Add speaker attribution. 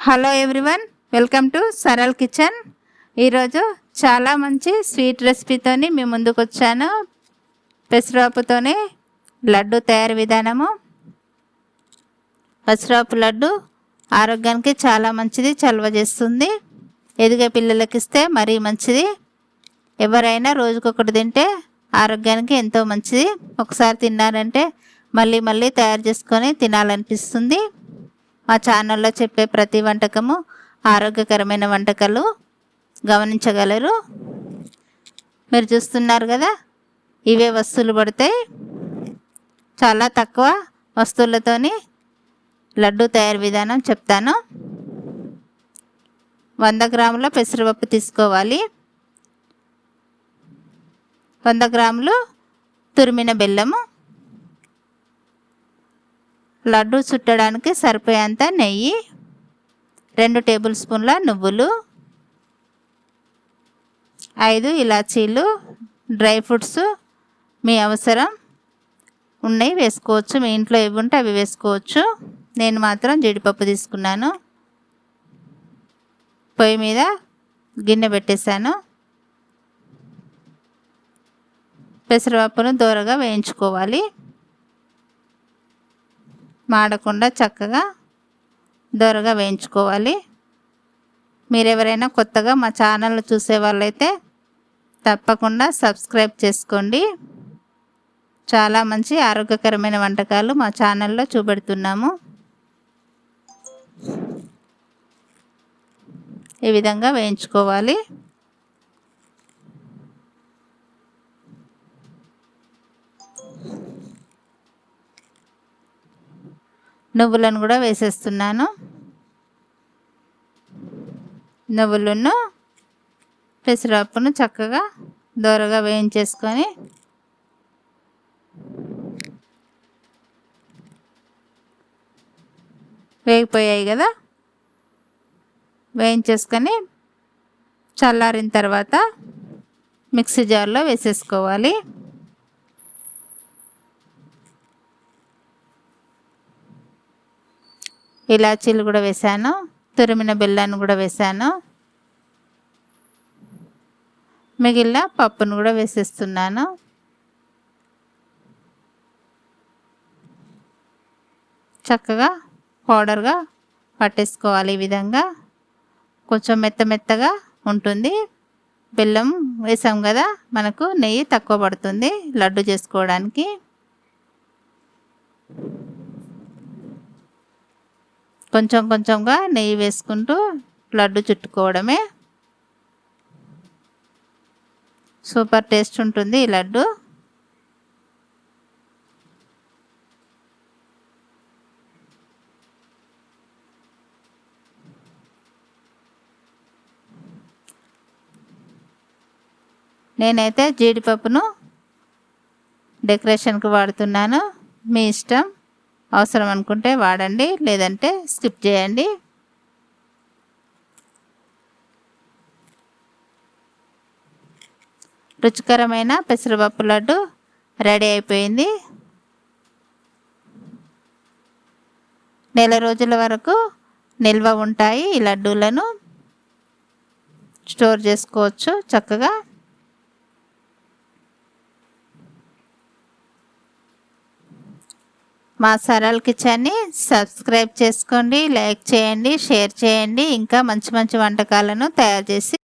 Speaker 1: Hello everyone, welcome to Saral kitchen. ఈరోజు చాలా మంచి స్వీట్ రెసిపీతోని మీ ముందుకు వచ్చాను. పెసరపప్పుతోని లడ్డు తయారు విధానము. పెసరపప్పు లడ్డు ఆరోగ్యానికి చాలా మంచిది, చలవ చేస్తుంది. ఎదిగే పిల్లలకి ఇస్తే మరీ మంచిది. ఎవరైనా రోజుకొకటి తింటే ఆరోగ్యానికి ఎంతో మంచిది. ఒకసారి తిన్నారంటే మళ్ళీ మళ్ళీ తయారు చేసుకొని తినాలనిపిస్తుంది. మా ఛానల్లో చెప్పే ప్రతి వంటకము ఆరోగ్యకరమైన వంటకాలు, గమనించగలరు. మీరు చూస్తున్నారు కదా, ఇవే వస్తువులు పడతాయి. చాలా తక్కువ వస్తువులతోని లడ్డు తయారు విధానం చెప్తాను. 100 గ్రాముల పెసరపప్పు తీసుకోవాలి. 100 గ్రాములు తురిమిన బెల్లము, లడ్డు చుట్టడానికి సరిపోయేంత నెయ్యి, 2 టేబుల్ స్పూన్ల నువ్వులు, 5 ఇలాచీలు. డ్రై ఫ్రూట్స్ మీ అవసరం ఉన్నాయి వేసుకోవచ్చు, మీ ఇంట్లో ఏవి ఉంటే అవి వేసుకోవచ్చు. నేను మాత్రం జీడిపప్పు తీసుకున్నాను. పొయ్యి మీద గిన్నె పెట్టేశాను. పెసరపప్పును దోరగా వేయించుకోవాలి. మాడకుండా చక్కగా దోరగా వేయించుకోవాలి. మీరెవరైనా కొత్తగా మా ఛానల్ చూసే వాళ్ళైతే తప్పకుండా సబ్స్క్రైబ్ చేసుకోండి. చాలా మంచి ఆరోగ్యకరమైన వంటకాలు మా ఛానల్లో చూపెడుతున్నాము. ఈ విధంగా వేయించుకోవాలి. నువ్వులను కూడా వేసేస్తున్నాను. నువ్వులను పెసరపప్పును చక్కగా దోరగా వేయించేసుకొని వేగిపోయాయి కదా, వేయించేసుకొని చల్లారిన తర్వాత మిక్సీ జార్లో వేసేసుకోవాలి. ఇలాచీలు కూడా వేసాను, తురిమిన బెల్లాన్ని కూడా వేసాను. మిగిలిన పప్పును కూడా వేసేస్తున్నాను. చక్కగా పౌడర్గా పట్టేసుకోవాలి. ఈ విధంగా కొంచెం మెత్తగా ఉంటుంది. బెల్లం వేసాం కదా, మనకు నెయ్యి తక్కువ పడుతుంది లడ్డు చేసుకోవడానికి. కొంచెం కొంచెంగా నెయ్యి వేసుకుంటూ లడ్డు చుట్టుకోవడమే. సూపర్ టేస్ట్ ఉంటుంది ఈ లడ్డు. నేనైతే జీడిపప్పును డెకరేషన్కి వాడుతున్నాను. మీ ఇష్టం, అవసరం అనుకుంటే వాడండి, లేదంటే స్కిప్ చేయండి. రుచికరమైన పెసరపప్పు లడ్డు రెడీ అయిపోయింది. నెల రోజుల వరకు నిల్వ ఉంటాయి. ఈ లడ్డూలను స్టోర్ చేసుకోవచ్చు చక్కగా. మా సరల్ కిచెన్ని సబ్స్క్రైబ్ చేసుకోండి, లైక్ చేయండి, షేర్ చేయండి. ఇంకా మంచి మంచి వంటకాలను తయారు చేసి